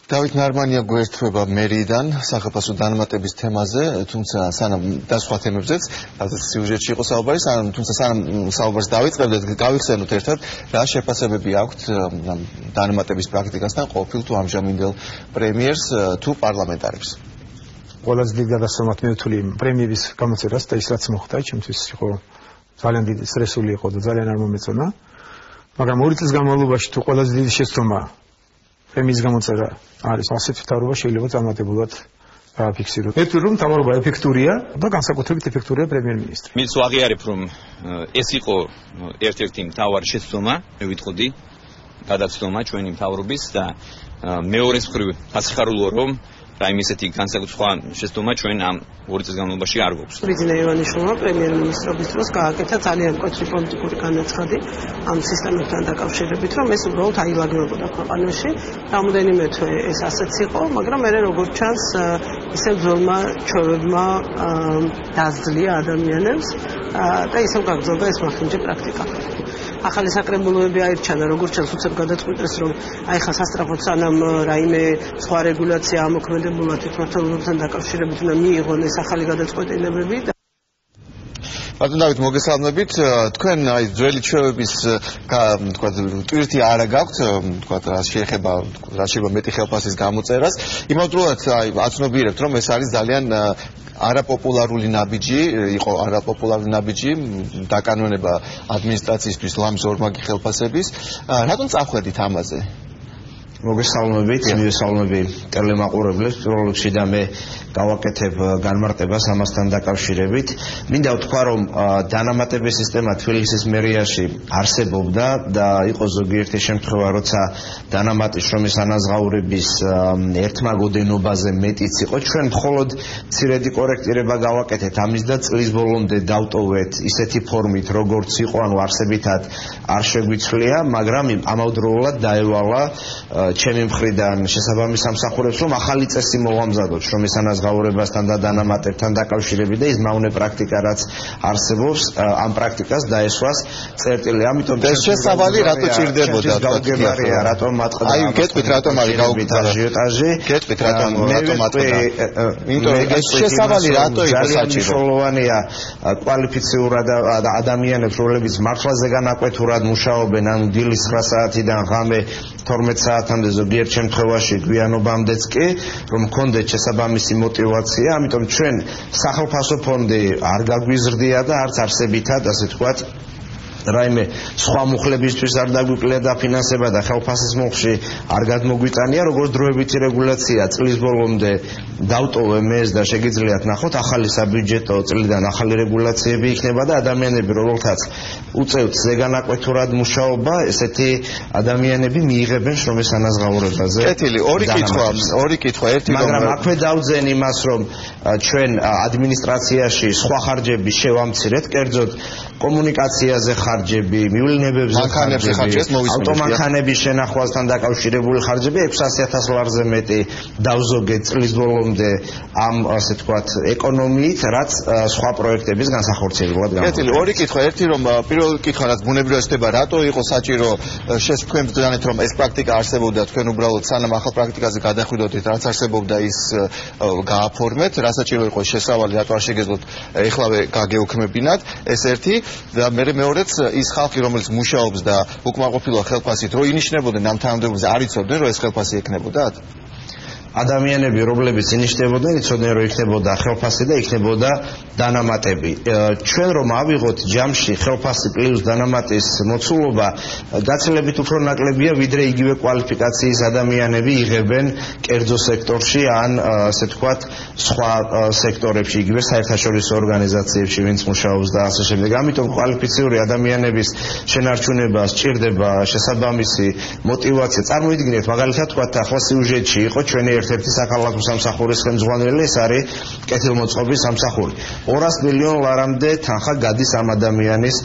დავით ნარმანია გვერდება მერიდან სახელმწიფო დანამატების თემაზე, თუმცა სანამ და სხვა თემებზეც, რადგან სიუჟეტში იყო საუბარი, თუმცა სანამ საუბარს დავიწყებდეთ, გავიხსენოთ ერთად, რა შეფასებები აქვთ დანამატების პრაქტიკასთან ყოფილ თუ ამჟამინდელ პრემიერს თუ პარლამენტარებს. ყველაზე დიდი გადასწრომად მივთვლი პრემიერის გამოწერას და ის რაც მოხდა, ჩემთვის იყო ძალიან დიდი სტრესული იყო და ძალიან არ მომეწონა. მაგრამ 2 წლის განმავლობაში თუ ყველაზე დიდი შეცდომა პრემიის გამოწერა არის ასეთ მთავრობა შეიძლება წარმატებულად ფიქსიროთ. მე ვთვლი რომ მთავრობა ეფექტურია და განსაკუთრებით ეფექტურია პრემიერ-მინისტრი. მის ვაღიარებ რომ ეს იყო ერთ-ერთი მთავარი შეცდომა, მე ვიტყოდი გადაცდომა ჩვენი მთავრობის და მეორეს მხრივ გასახარულოა რომ რაიმე ისეთი განსაკუთრებული შეცდომა ჩვენ ამ 2 წლის განმავლობაში არ გვაქვს. ბიძინა ივანიშვილმა პრემიერ-მინისტრობის დროს გააკეთა ძალიან მკვეთრი პოლიტიკური განაცხადი ამ სისტემასთან დაკავშირებით, რომ ეს უბრალოდ აილაგებოდა ქვეყანაში. რამოდენიმე თვე ეს ასეც იყო, მაგრამ მე როგორც ჩანს, ისევ ძველმა ჩვევებმა დაძლია ადამიანებს და ისევ გაგრძელდა ეს მახინჯე პრაქტიკა. ახალი საკრებულოები აირჩანა, როგორც ჩანს, უცებ გადაწყვიტეს, რომ აი ხა სასწრაფოდ სანამ რაიმე სხვა რეგულაცია ამოქმედებულა თვითმმართველობასთან დაკავშირებით უნდა მიიღონ ეს ახალი გადაწყვეტილებები და ბატონ დავით მოგესალმებით, თქვენ აი ძველი ჩვევების თქვა ტვირთი არა გაქვთ, თქვა რა შეეხება მეტი ხელფასის გამოწერას, იმავდროულად აი აცნობიერებთ, რომ ეს არის ძალიან არაპოპულარული ნაბიჯი, იყო არაპოპულარული ნაბიჯი დაკანონება ადმინისტრაციისთვის ლამის ორმაგი ხელფასების. რატომ წავხედით ამაზე? მოგესალმებით, მივესალმები ტელემაყურებლებს, პირველ რიგში და მე გავაკეთებ განმარტებას ამასთან დაკავშირებით. მინდა ვთქვა, რომ დანამატების სისტემა თბილისის მერიაში არსებობდა და იყო ზოგიერთი შემთხვევა, როცა დანამატის შრომის ანაზღაურების ერთმაგოდენობაზე მეტიც იყო. ჩვენ მხოლოდ მცირედი კორექტირება გავაკეთეთ ამის და წლის ბოლომდე დავტოვეთ ისეთი ფორმით, როგორც იყო, ანუ არსებითად არ შეგვიცვლია, მაგრამ ამავდროულად დაევალა ჩემი მხრიდან შესაბამის სამსახურებს, რომ ახალი წესი მოვამზადოთ შრომის ანაზღაურებასთან და დანამატებთან დაკავშირებით და ის მავნე პრაქტიკა, რაც არსებობს, ამ პრაქტიკას დაესვას წერტილი. ამიტომ ეს შესავალი რატო ჭირდებოდა, რატომ მატყდა? აი, გეტყვით რატომ არის გაუგიტა აჟიოტაჟი? გეტყვით რატომ მატყდა? იმიტომ ეს შესავალი რატო იყო საჭირო? მნიშვნელოვანია კვალიფიციურად ადამიანებს, რომლებიც მართლაზე განაკვეთურად მუშაობენ, ანუ დილის 9 საათიდან ღამე 12 საათამდე ზოგიერთ შემთხვევაში გვიანობამდეც კი, რომ მქონდეთ შესაბამისი мотивация, ამიტომ ჩვენ სახელმწიფო ფონდი არ გაგვიზრდია და არც არსებითად, ასე ვთქვათ, რაიმე სხვა მუხლებისთვის არ დაგვიკლია დაფინანსება და ხელფასის მომხში არ გადმოგვიტანია, როგორც დროებითი რეგულაცია წლის ბოლომდე დავტოვე მეს და შეგიძლიათ ნახოთ ახალი საბიუჯეტო წლიდან ახალი რეგულაციები იქნება და ადამიანები, რომელთაც უწევთ ზეგანაკვეთურად მუშაობა, ესეთი ადამიანები მიიღებენ შრომის ანაზღაურებაზე. კეთილი, ორი კითხვა, ერთი მაგრამ აქვე დავძენ იმას, რომ ჩვენ ადმინისტრაციაში სხვა ხარჯები შევამცირეთ, კერძოდ კომუნიკაციაზე ხარჯები, მივლინებებზე ხარჯები, ავტომანქანების შენახვასთან დაკავშირებული ხარჯები 600,000 ლარზე მეტი დავზოგეთ წლის ბოლომდე ამ ასე ვთქვათ ეკონომიით, რაც სხვა პროექტების განსახორციელებლად გამოიყენება. კეთილი, ორი კითხვა, ერთი რომ პირველი კითხვა, რაც ბუნებრივად ხდება, რატო იყო საჭირო თქვენ ვთქვათ, რომ ეს პრაქტიკა არსებობდა, თქვენ უბრალოდ სანამ ახალ პრაქტიკაზე გადახვიდოდით, რაც არსებობდა ის გააფორმეთ, რა საჭირო იყო შესავალი, რატო არ შეგეძლოთ ეხლავე გაგეუქმებინათ, ეს ერთი და მეორეც ის ხალხი, რომელიც მუშაობს და უკმაყოფილოა ხელფასით, რო ინიშნებოდნენ ამ თანამდებობაზე, არ იცოდნენ, რომ ეს ხელფასი ექნებოდათ? ადამიანები, რომლებიც ინიშნებოდნენ, იცოდნენ, რომ იქნებოდა ხელფასი და იქნებოდა დანამატები. ჩვენ რომ ავიღოთ ჯამში ხელფასი პლუს დანამატის მოცულობა, გაცილებით უფრო ნაკლებია, ვიდრე იგივე კვალიფიკაციის ადამიანები იღებენ კერძო სექტორში ან ასე ვთქვათ, სხვა სექტორებში, იგივე საერთაშორისო ორგანიზაციებში, ვინც მუშაობს და ასე შემდეგ. ამიტომ კვალიფიციური ადამიანების შენარჩუნება სჭირდება შესაბამისი мотивация. წარმოიდგინეთ, მაგალითად, თქვათ, ახლა სიუჟეტში იყო ჩვენი ერთ-ერთი საქალაქო სამსახურის ხელმძღვანელი, ეს არის კეთილმოწყობის სამსახური. 200 მილიონ ლარამდე თანხა გადის ამ ადამიანის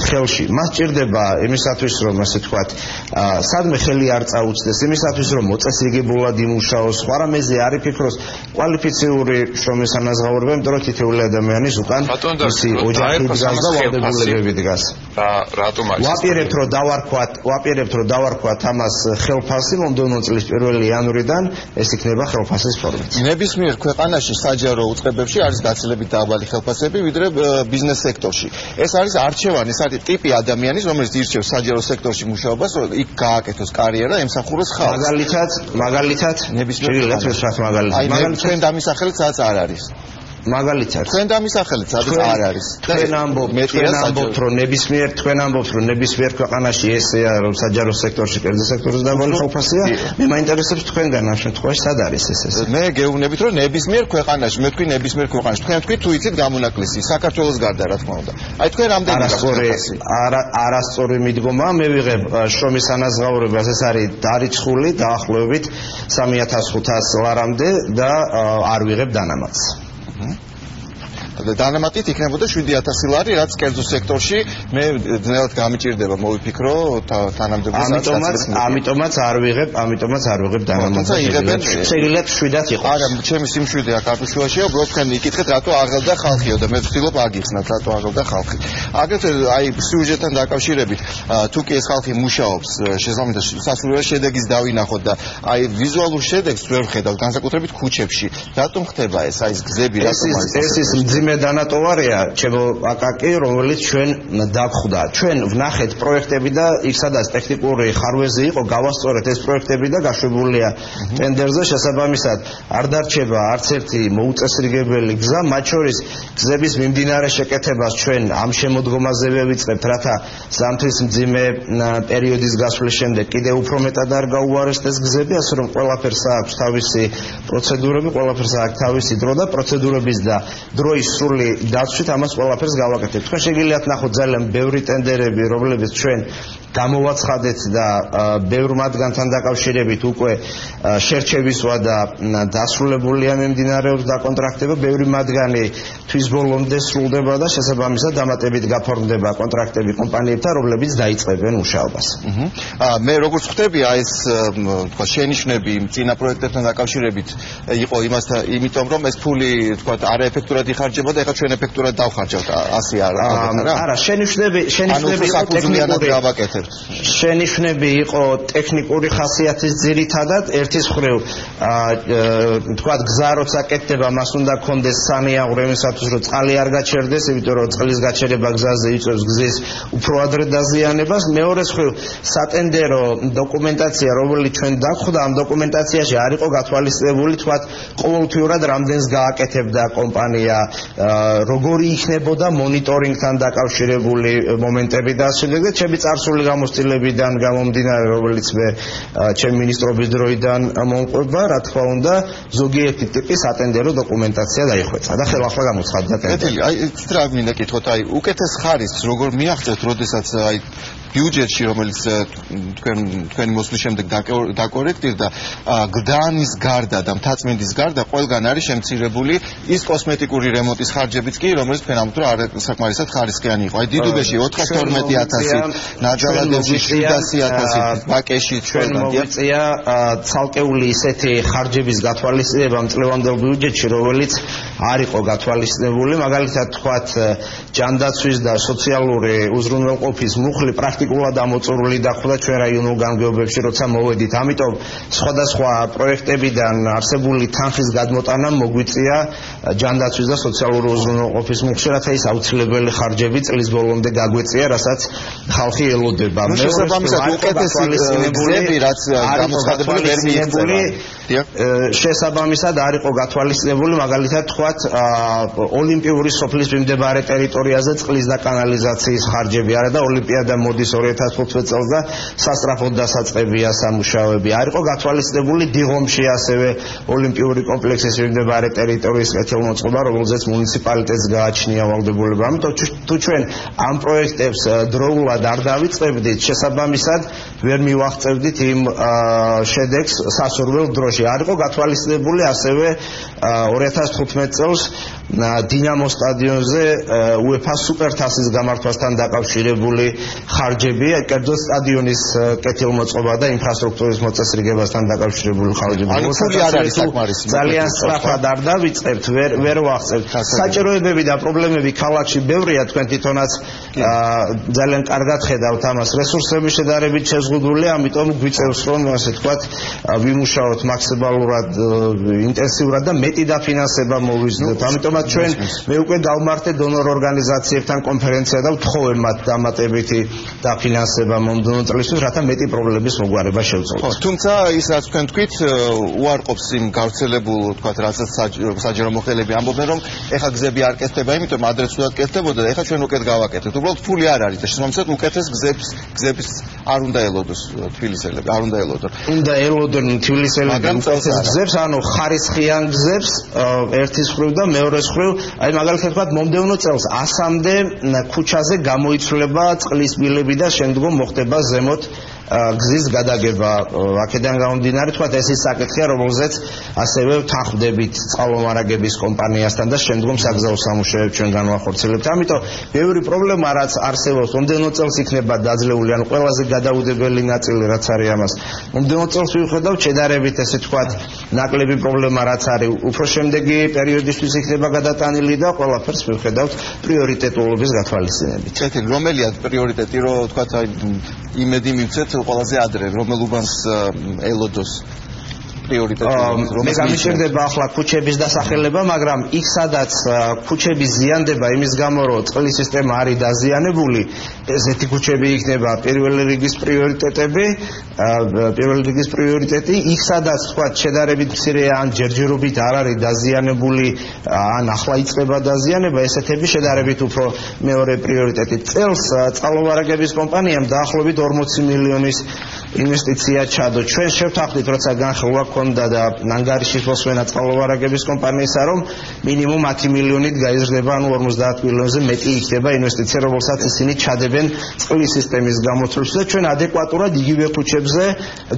ხელში. მას ჭირდება იმისათვის, რომ ასე ვთქვათ, სადმე ხელი არ წაუწდეს, იმისათვის, რომ მოწესრიგებულად იმუშაოს, სხვა რამეზე არ იფიქროს კვალიფიციური შრომის ანაზღაურება, იმიტომ რომ თითოეული ადამიანის უკან ისი ოჯახი დგას და ვალდებულებები დგას. რატომ არის? ვაპირებთ, რომ დავარქვათ ამას ხელფასი მომდევნო წლის 1 იანვრიდან ეს იქნება ხელფასის ფორმით. ნებისმიერ ქვეყანაში საჯარო უწყებებში არის გაცილებით დაბალი ხელფასები, ვიდრე ბიზნეს სექტორში. ეს არის არჩევანი, ეს არის ტიპი ადამიანის, რომელიც ირჩევს საჯარო სექტორში მუშაობას, რომ იქ გააკეთოს კარიერა, ემსახუროს ხალხს. მაგალითად, შეგიძლიათ ვესვათ მაგალითად. თქვენ დამისახელეთ სადაც არ არის. მაგალითად თქვენ დამისახელეთ სადაც არ არის. თქვენ ამბობთ, რომ ნებისმიერ ქვეყანაში ესეა, რომ საჯარო სექტორში, კერძო სექტორში დაბალი ხელფასია. მე მაინტერესებს თქვენგან ამ შემთხვევაში სად არის ეს? მე გეუბნებით, რომ ნებისმიერ ქვეყანაში, მე თქვი ნებისმიერ ქვეყანაში. თქვენ თქვით თუ იცით გამონაკლისი საქართველოს გარდა, რა თქმა უნდა. აი თქვენ რამდენი არასწორი მიდგომა, მე ვიღებ შრომის ანაზღაურებას, ეს არის დარიცხული დაახლოებით 3500 ლარამდე და არ ვიღებ დანამატს. დანამატით იქნებოდა 7000 ლარი, რაც კერძო სექტორში მე ძნელად გამიჭირდება მოვიფიქრო თანამდებობაზე. ამიტომაც არ ვიღებ დანამატს. შეგიძლიათ 7-ად იყოს. არა, ჩემი სიმშვიდე აქ აბუშუაშია, უბრალოდ თქვენ იკითხეთ, რატო აღელდა ხალხიო და მე ვცდილობ აგიხსნათ, რატო აღელდა ხალხი. აგრეთვე აი სიუჟეტთან დაკავშირებით, თუ კი ეს ხალხი მუშაობს, შესაბამისად სასულიერო შედეგის დავინახოთ და აი ვიზუალურ შედეგს ვერ ვხედავთ, განსაკუთრებით ქუჩებში. რატომ ხდება ეს? აი ეს გზები რატომ არის? ეს მძიმე დანატოვარია, ჩემო აკაკი, რომელიც ჩვენ დავხვდა. ჩვენ ვნახეთ პროექტები და იქ სადაც ტექნიკური ხარვეზი იყო, გავასწორეთ ეს პროექტები და გაშვებულია ტენდერზე, შესაბამისად არ დარჩება არც ერთი მოუწესრიგებელი გზა, მათ შორის გზების მიმდინარე შეკეთებას ჩვენ ამ შემოდგომაზე ვივიწყებთ, რათა ზამთრის მძიმე პერიოდის გასვლის შემდეგ კიდევ უფრო მეტად არ გაუარესდეს გზები, ასე რომ ყველაფერს აქვს თავისი პროცედურები, ყველაფერს აქვს თავისი დრო და პროცედურების და დროის სრული დაცვით ამას ყველაფერს გავაკეთებთ. თქვენ შეგიძლიათ ნახოთ ძალიან ბევრი ტენდერები, რომლებიც ჩვენ გამოვაცხადეთ და ბევრ მათგანთან დაკავშირებით უკვე შერჩევისვა და დასრულებულია მიმდინარეობს დაკონტრაქტება, ბევრი მათგანი თვის ბოლომდე სრულდება და შესაბამისად დამატებით გაფორმდება კონტრაქტები კომპანიებთან, რომლებიც დაიწყებენ მუშაობას. მე როგორც ხვდები, აი ეს თქვა შენიშვნები წინა პროექტებთან დაკავშირებით იყო იმიტომ რომ ეს ფული თქვა არაეფექტურად იხარჯებოდა, ეხლა ჩვენ ეფექტურად დავხარჯავთ, ასე არა? არა, შენიშვნები იყო ტექნიკური ხასიათის ძირითადად, ერთის მხრივ თქვა გზა როცა კეთდება, მას უნდა კონდეს სანიაღვრე იმისათვის, რომ წყალი არ გაჩერდეს, იმიტომ რომ წყლის გაჩერება გზაზე იწვევს გზის უფრო ადრე დაზიანებას. მეორეს მხრივ სატენდერო დოკუმენტაცია, რომელიც ჩვენ დავხვდა, ამ დოკუმენტაციაში არ იყო გათვალისწინებული, თქვა ყოველთვიურად რამდენს გააკეთებდა კომპანია, როგორი იქნებოდა მონიტორინგთან დაკავშირებული მომენტები და ასე შემდეგ. ჩემი წარსული გამოცდილებიდან გამომდინარე, რომელიც მე ჩემი მინისტრობის დროიდან მომყვება, რა თქმა უნდა, ზოგიერთი ტიპის ატენდერო დოკუმენტაცია დაიხვეწა და ხელახლა გამოცხადდა ტენდერი. აი ეს რა მინდა კითხოთ, აი უკეთეს ხარისხს როგორ მიაღწევთ, როდესაც აი ბიუჯეტში, რომელიც თქვენი მოსვლის შემდეგ დაკორექტირდა, გდანის გარდა და მთაწმინდის გარდა ყველგან არის შემცირებული ის კოსმეტიკური რემონტის ხარჯებიც კი, რომელიც თქვენ ამბობთ, რომ არ საკმარისად ხარისხიანი იყო. აი დიდუბეში 412,000, ნაძალადევში 700,000, ბაკეში ჩვენ მოვიწია ცალკეული ისეთი ხარჯების გათვალისწინება მწლევანდელ ბიუჯეტში, რომელიც არ იყო გათვალისწინებული, მაგალითად თქვათ ჯანდაცვის და სოციალური უზრუნველყოფის მუხლი პრაქტიკულად ამოწურული დახვდა ჩვენ რაიონულ გამგეობებში, როცა მოვედით. ამიტომ სხვადასხვა პროექტებიდან არსებული თანხის გადმოტანა მოგვიწია ჯანდაცვის და სოციალური უზრუნველყოფის მუხლში, რათა ის აუცილებელი ხარჯები წლის ბოლომდე გაგვეწია, რასაც ხალხი ელოდება. შესაბამისად უკეთესი გზები, რაც გამოცხადებული ვერ მიიღწევა. შესაბამისად არ იყო გათვალისწინებული, მაგალითად თქვათ ოლიმპიური სოფლის მიმდებარე ტერიტორიაზე წყლის და კანალიზაციის ხარჯები, არა და ოლიმპიადა მოდის 2015 წელს და სასწრაფოდ დასაწყებია სამუშაოები. არ იყო გათვალისწინებული დიღომში ასევე ოლიმპიური კომპლექსის მიმდებარე ტერიტორიის კეთილმოწყობა, რომელზეც მუნიციპალიტეტს გააჩნია ვალდებულება. ამიტომ თუ ჩვენ ამ პროექტებს დროულად არ დავიწყებდით, შესაბამისად ვერ მივაღწევდით იმ შედეგს სასურველ დროში. სისტემაში არ იყო გათვალისწინებული ასევე 2015 წელს დინამო სტადიონზე UEFA სუპერთასის გამართვასთან დაკავშირებული ხარჯები, კერძოდ სტადიონის კეთილმოწყობა და ინფრასტრუქტურის მოწესრიგებასთან დაკავშირებული ხარჯები. ანუ ფული არ არის საკმარისი. ძალიან სწრაფად არ დავიწყებთ, ვერ ვახცევთ. საჭიროებები და პრობლემები ქალაქში ბევრია, თქვენ თვითონაც ძალიან კარგად ხედავთ ამას. რესურსების შედარებით შეზღუდულია, ამიტომ გვიწევს რომ ასე ვთქვათ, ვიმუშაოთ მაქსიმალურად ინტენსიურად და მეტი დაფინანსება მოვიზნოთ. ამიტომაც ჩვენ მე უკვე დავმართე დონორ ორგანიზაციებთან კონფერენცია და ვთხოვე მათ დამატებითი დაფინანსება მომდევნო წლისთვის, რათა მეტი პრობლემების მოგვარება შევწყვეტოთ. თუმცა ის რაც თქვენ თქვით, უარყოფს იმ გავრცელებულ, ვთქვათ, რასაც საჯარო მოხელეები ამბობენ, რომ ეხა გზები არ კეთდება, იმიტომ ადრე ცუდად კეთდებოდა და ეხა ჩვენ უკეთ გავაკეთებთ. უბრალოდ ფული არ არის და შესაბამისად უკეთეს გზებს არ უნდა ელოდოს თბილისელები, არ უნდა ელოდონ. უნდა ელოდონ თბილისელები უკეთეს გზებს, ანუ ხარისხიან გზებს ერთის მხრივ და მეორეს მხრივ, აი მაგალითად ვთქვათ, მომდევნო წელს 100-მდე ქუჩაზე გამოიცვლება წყლის ბილები და შემდგომ მოხდება ზემოთ გზის გადაგება. აქედან გამომდინარე, თქვათ, ეს ის საკითხია, რომელზეც ასევე ვთანხმდებით წყალმომარაგების კომპანიასთან და შემდგომ საგზაო სამუშაოებს ჩვენ განვახორციელებთ. ამიტომ ბევრი პრობლემა რაც არსებობს, მომდევნო წელს იქნება დაძლეული, ანუ ყველაზე გადაუდებელი ნაწილი რაც არის ამას. მომდევნო წელს ვიხედავთ შედარებით, ესე ვთქვათ, ნაკლები პრობლემა რაც არის, უფრო შემდეგი პერიოდისთვის იქნება გადატანილი და ყველაფერს ვიხედავთ პრიორიტეტულობის გათვალისწინებით. კეთილი, რომელია პრიორიტეტი, რომ ვთქვათ, აი იმედი მივცეთ ყველაზე ადრე, რომელ უბანს ელოდოს პრიორიტეტი. მე გამიჭირდება ახლა ქუჩების დასახელება, მაგრამ იქ სადაც ქუჩები ზიანდება იმის გამო, რომ წყლის სისტემა არის დაზიანებული, ესეთი ქუჩები იქნება პირველი რიგის პრიორიტეტი, იქ სადაც თქვა შედარებით მცირე ან ჯერჯერობით არ არის დაზიანებული, ან ახლა იწყება დაზიანება, ესეთები შედარებით უფრო მეორე პრიორიტეტი. წელს წყალმომარაგების კომპანიამ დაახლოებით 40 მილიონის ინვესტიცია ჩადო. ჩვენ შევთანხმდით, როცა განხილვა ქონდა და ანგარიშის მოსვენა წყალმომარაგების კომპანიისა, რომ მინიმუმ 10 მილიონით გაიზრდება, ანუ 50 მილიონზე მეტი იქნება ინვესტიცია, რომელსაც ისინი ჩადებენ წყლის სისტემის გამოთვლისას და ჩვენ ადეკვატურად იგივე ქუჩებზე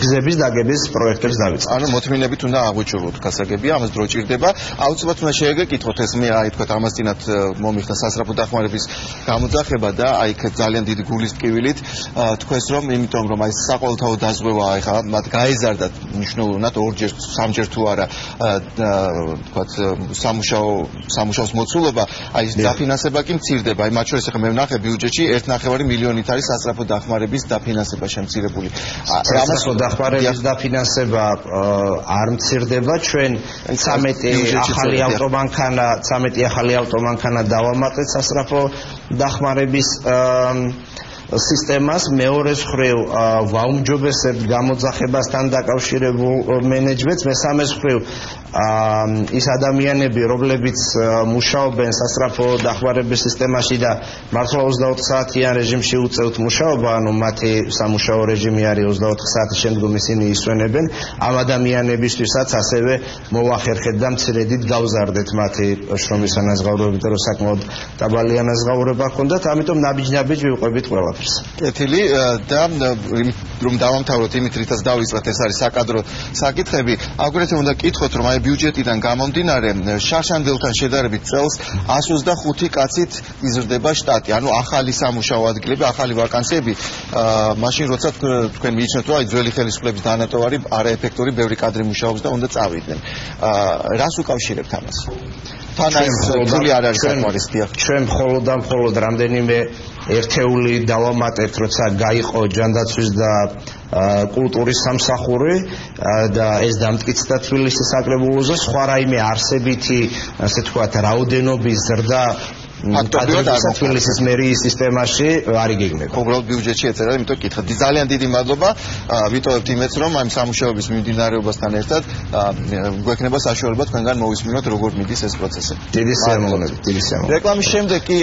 გზების დაგების პროექტებს დავიწყებთ. ანუ მოთმინებით უნდა აღვიჭროთ გასაგებია, ამას დრო ჭირდება. აუცილებლად უნდა შეგეკითხოთ ეს მე აი თქვა ამასთანავ მომიხდა სასწრაფო დახმარების გამოძახება და აი ძალიან დიდი გულის ტკივილით თქვენს რომ იმიტომ რომ აი საყოველთაო დაზღვევა ეხა მათ გაეზარდათ მნიშვნელოვნად ორჯერ სამჯერ თუ არა თქვათ სამუშაოს მოცულობა, აი დაფინანსება კი მცირდება. აი მათ შორის ეხა მე ვნახე ბიუჯეტში 1.5 მილიონით არის სასწრაფო დახმარების დაფინანსება შემცირებული. სასწრაფო დახმარების დაფინანსება არ მცირდება, ჩვენ 13 ახალი ავტომანქანა დავამატეთ სასწრაფო დახმარების სისტემას, მეორეს მხრივ ვაუმჯობესებთ გამოძახებასთან დაკავშირებულ მენეჯმენტს, მესამეს მხრივ ის ადამიანები, რომლებიც მუშაობენ სასწრაფო დახმარების სისტემაში და მართლა 24 საათიან რეჟიმში უწევთ მუშაობა, ანუ მათი სამუშაო რეჟიმი არის 24 საათის შემდგომ ისინი ისვენებენ, ამ ადამიანებისთვისაც ასევე მოვახერხეთ და მცირედით გავზარდეთ მათი შრომის ანაზღაურებით, რომ საკმაოდ დაბალი ანაზღაურება ჰქონდათ, ამიტომ ნაბიჯ-ნაბიჯ ვიყვებით ყველა. კეთილი და რომ დავამთავროთ იმით, რითაც დავიწყეთ, ეს არის საკადრო საკითხები. აგრეთვე უნდა კითხოთ, რომ აი ბიუჯეტიდან გამომდინარე, შარშანდელთან შედარებით წელს 125 კაცით იზრდება შტატი, ანუ ახალი სამუშაო ადგილები, ახალი ვაკანსიები, მაშინ როცა თქვენ მიიჩნევთ, რომ აი ძველი ხელისუფლების დანატოვარი არაეფექტური ბევრი კადრი მუშაობს და უნდა წავიდნენ. რას უკავშირებთ ამას? თან აი ფული არ არის საკმარისი. ჩვენ მხოლოდ რამდენიმე ერთეული დავამატებთ, როცა გაიყო ჯანდაცვის და კულტურის სამსახური და ეს დამტკიცდა თბილისის საკრებულოზე, სხვა რაიმე არსებითი, ასე ვთქვათ, რაოდენობის ზრდა თბილისის მერიის სისტემაში არ იგეგმება. უბრალოდ ბიუჯეტში ეწერა, იმიტომ კითხეთ. ძალიან დიდი მადლობა. ვიტოვებთ იმედს, რომ ამ სამუშაოების მიმდინარეობასთან ერთად გვექნება საშუალება თქვენგან მოვისმინოთ, როგორ მიდის ეს პროცესი. დიდი სიამოვნებით. რეკლამის შემდეგ კი